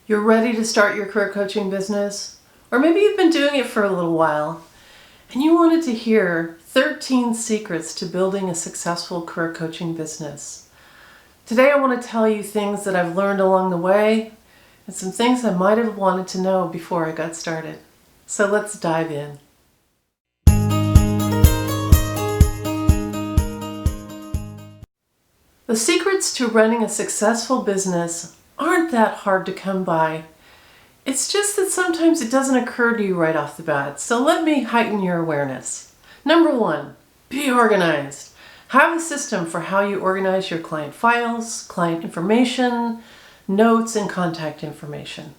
You're ready to start your career coaching business, or maybe you've been doing it for a little while and you wanted to hear 13 secrets to building a successful career coaching business. Today I want to tell you things that I've learned along the way and some things I might have wanted to know before I got started. So let's dive in. The secrets to running a successful business aren't that hard to come by. It's just that sometimes it doesn't occur to you right off the bat. So let me heighten your awareness. Number 1, be organized. Have a system for how you organize your client files, client information, notes, and contact information.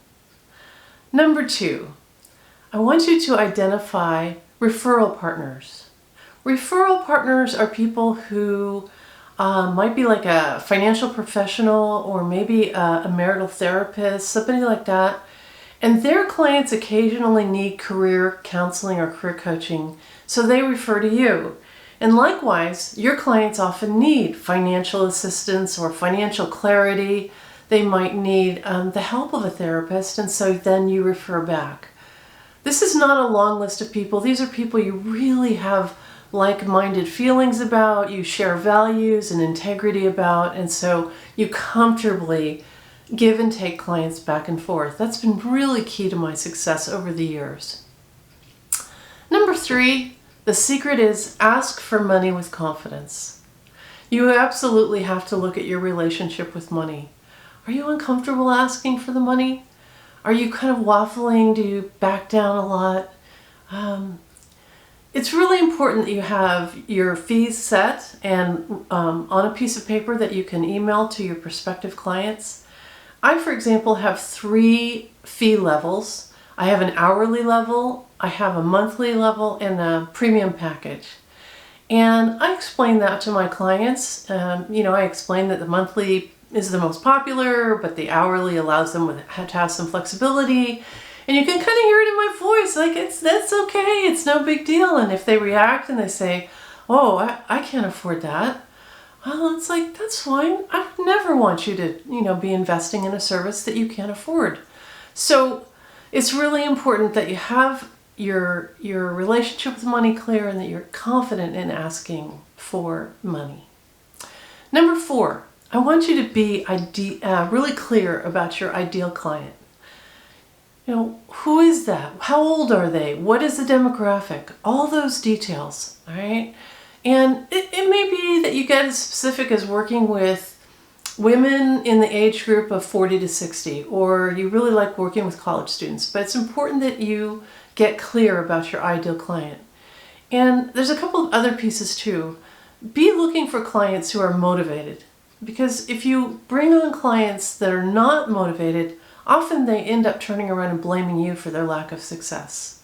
Number 2, I want you to identify referral partners. Referral partners are people who might be like a financial professional or maybe a marital therapist, somebody like that. And their clients occasionally need career counseling or career coaching, so they refer to you. And likewise, your clients often need financial assistance or financial clarity. They might need the help of a therapist, and so then you refer back. This is not a long list of people. These are people you really have like-minded feelings about, you share values and integrity about, and so you comfortably give and take clients back and forth. That's been really key to my success over the years. Number 3, the secret is ask for money with confidence. You absolutely have to look at your relationship with money. Are you uncomfortable asking for the money? Are you kind of waffling? Do you back down a lot? It's really important that you have your fees set and on a piece of paper that you can email to your prospective clients. I, for example, have 3 fee levels. I have an hourly level, I have a monthly level, and a premium package. And I explain that to my clients. I explain that the monthly is the most popular, but the hourly allows them to have some flexibility. And you can kind of hear it in my voice, like that's okay, it's no big deal. And if they react and they say, oh, I can't afford that, well, it's like, that's fine. I never want you to, be investing in a service that you can't afford. So it's really important that you have your relationship with money clear and that you're confident in asking for money. Number 4, I want you to be really clear about your ideal client. Who is that? How old are they? What is the demographic? All those details, all right? And it may be that you get as specific as working with women in the age group of 40 to 60, or you really like working with college students, but it's important that you get clear about your ideal client. And there's a couple of other pieces too. Be looking for clients who are motivated, because if you bring on clients that are not motivated, often they end up turning around and blaming you for their lack of success.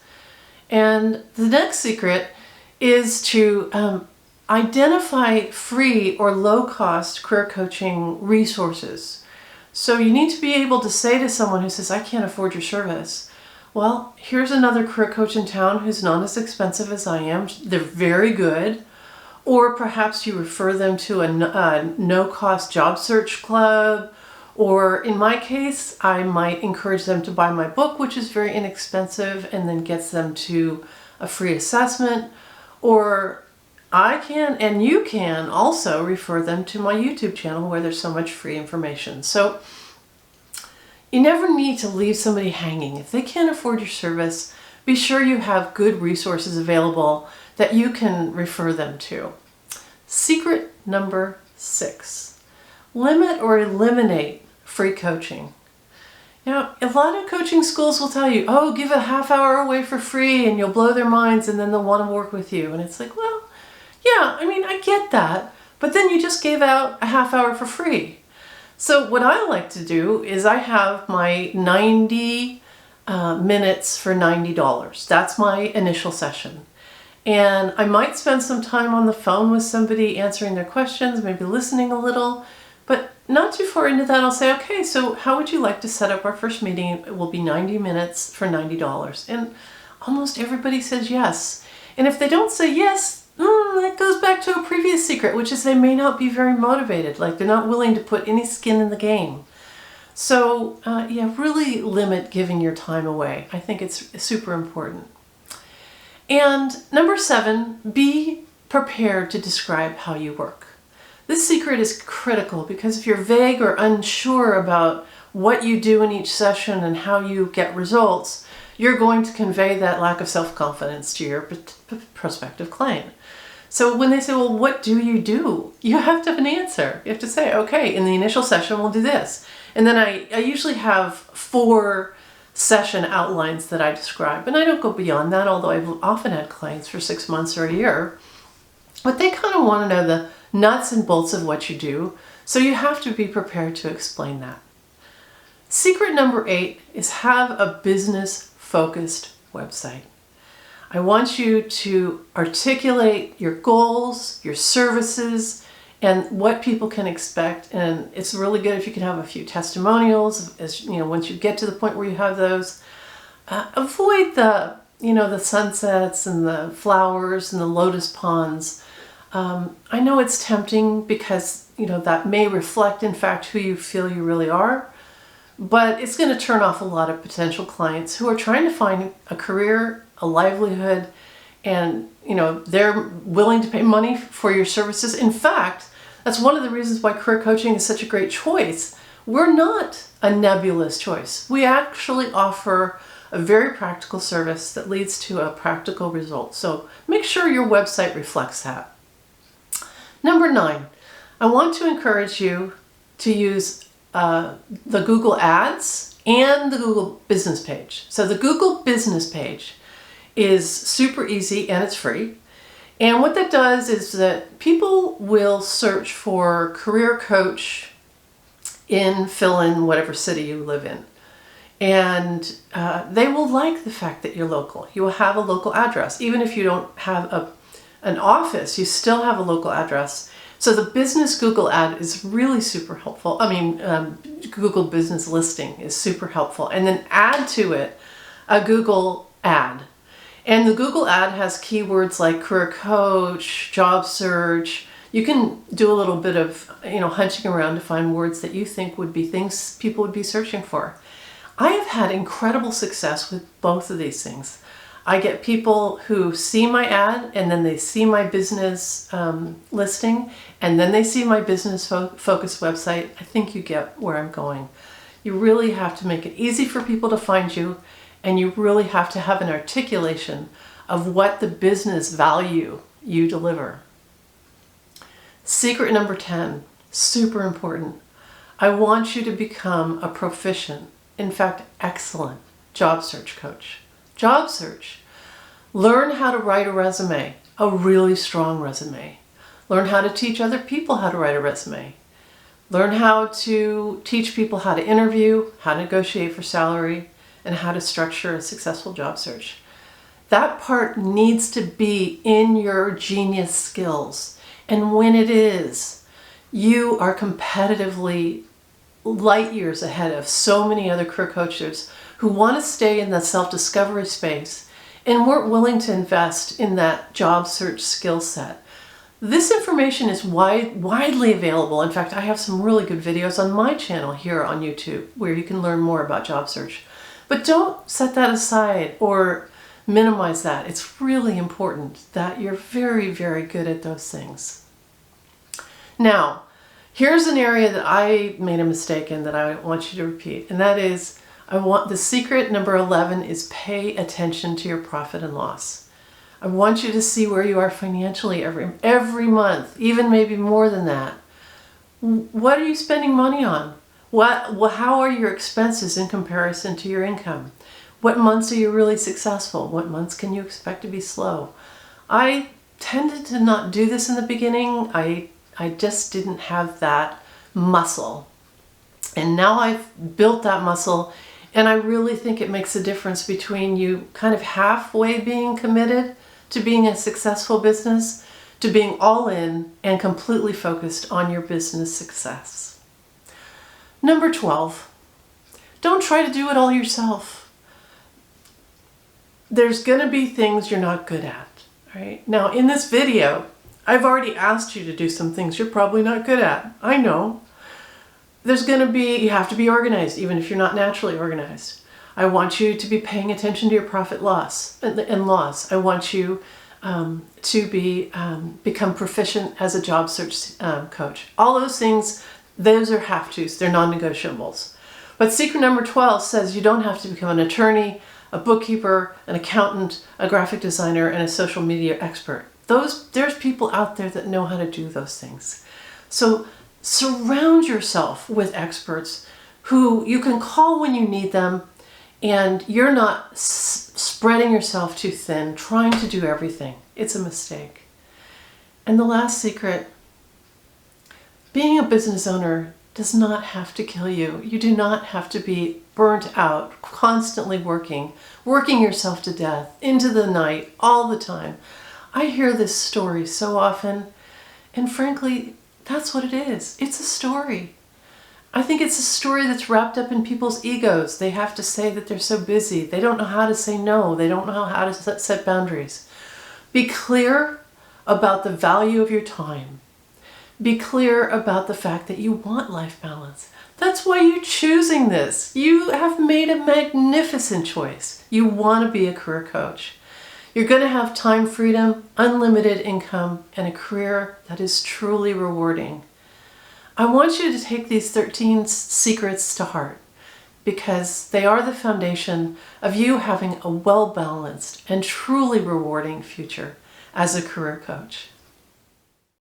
And the next secret is to identify free or low-cost career coaching resources. So you need to be able to say to someone who says, I can't afford your service, well, here's another career coach in town who's not as expensive as I am. They're very good. Or perhaps you refer them to a no-cost job search club. Or in my case, I might encourage them to buy my book, which is very inexpensive, and then gets them to a free assessment. Or I can, and you can also refer them to my YouTube channel where there's so much free information. So you never need to leave somebody hanging. If they can't afford your service, be sure you have good resources available that you can refer them to. Secret number 6. Limit or eliminate free coaching. Now, a lot of coaching schools will tell you, oh, give a half hour away for free and you'll blow their minds and then they'll want to work with you. And it's like, well, yeah, I get that, but then you just gave out a half hour for free. So what I like to do is I have my 90 minutes for $90. That's my initial session. And I might spend some time on the phone with somebody answering their questions, maybe listening a little, but not too far into that, I'll say, okay, so how would you like to set up our first meeting? It will be 90 minutes for $90. And almost everybody says yes. And if they don't say yes, that goes back to a previous secret, which is they may not be very motivated, like they're not willing to put any skin in the game. So yeah, really limit giving your time away. I think it's super important. And number 7, be prepared to describe how you work. This secret is critical because if you're vague or unsure about what you do in each session and how you get results, you're going to convey that lack of self-confidence to your prospective client. So when they say, well, what do? You have to have an answer. You have to say, okay, in the initial session, we'll do this. And then I usually have 4 session outlines that I describe. And I don't go beyond that, although I've often had clients for 6 months or a year. But they kind of want to know the nuts and bolts of what you do. So you have to be prepared to explain that. Secret number 8 is have a business-focused website. I want you to articulate your goals, your services, and what people can expect. And it's really good if you can have a few testimonials, as you know, once you get to the point where you have those. Avoid the sunsets and the flowers and the lotus ponds. I know it's tempting because that may reflect in fact who you feel you really are, but it's going to turn off a lot of potential clients who are trying to find a career, a livelihood, and they're willing to pay money for your services. In fact, that's one of the reasons why career coaching is such a great choice. We're not a nebulous choice. We actually offer a very practical service that leads to a practical result. So make sure your website reflects that. Number 9, I want to encourage you to use the Google Ads and the Google Business page. So the Google Business page is super easy and it's free. And what that does is that people will search for career coach in fill in whatever city you live in. And they will like the fact that you're local. You will have a local address. Even if you don't have an office, you still have a local address. So the business Google ad is really super helpful. Google business listing is super helpful. And then add to it a Google ad. And the Google ad has keywords like career coach, job search. You can do a little bit of hunting around to find words that you think would be things people would be searching for. I have had incredible success with both of these things. I get people who see my ad and then they see my business listing and then they see my business focused website. I think you get where I'm going. You really have to make it easy for people to find you, and you really have to have an articulation of what the business value you deliver. Secret number 10, super important. I want you to become a proficient, in fact, excellent job search coach. Job search. Learn how to write a resume, a really strong resume. Learn how to teach other people how to write a resume. Learn how to teach people how to interview, how to negotiate for salary, and how to structure a successful job search. That part needs to be in your genius skills. And when it is, you are competitively light years ahead of so many other career coaches who want to stay in the self-discovery space and weren't willing to invest in that job search skill set. This information is widely available. In fact, I have some really good videos on my channel here on YouTube where you can learn more about job search. But don't set that aside or minimize that. It's really important that you're very, very good at those things. Now, here's an area that I made a mistake in that I want you to repeat, and that is, the secret number 11 is pay attention to your profit and loss. I want you to see where you are financially every month, even maybe more than that. What are you spending money on? How are your expenses in comparison to your income? What months are you really successful? What months can you expect to be slow? I tended to not do this in the beginning. I just didn't have that muscle. And now I've built that muscle, and I really think it makes a difference between you kind of halfway being committed to being a successful business to being all in and completely focused on your business success. Number 12, don't try to do it all yourself. There's going to be things you're not good at, right? Now, in this video, I've already asked you to do some things you're probably not good at. I know. You have to be organized, even if you're not naturally organized. I want you to be paying attention to your profit loss and loss. I want you to become proficient as a job search coach. All those things, those are have-tos. They're non-negotiables. But secret number 12 says you don't have to become an attorney, a bookkeeper, an accountant, a graphic designer, and a social media expert. There's people out there that know how to do those things. So surround yourself with experts who you can call when you need them, and you're not spreading yourself too thin, trying to do everything. It's a mistake. And the last secret, being a business owner does not have to kill you. You do not have to be burnt out, constantly working yourself to death, into the night, all the time. I hear this story so often, and frankly, that's what it is. It's a story. I think it's a story that's wrapped up in people's egos. They have to say that they're so busy. They don't know how to say no. They don't know how to set boundaries. Be clear about the value of your time. Be clear about the fact that you want life balance. That's why you're choosing this. You have made a magnificent choice. You want to be a career coach. You're going to have time freedom, unlimited income, and a career that is truly rewarding. I want you to take these 13 secrets to heart because they are the foundation of you having a well-balanced and truly rewarding future as a career coach.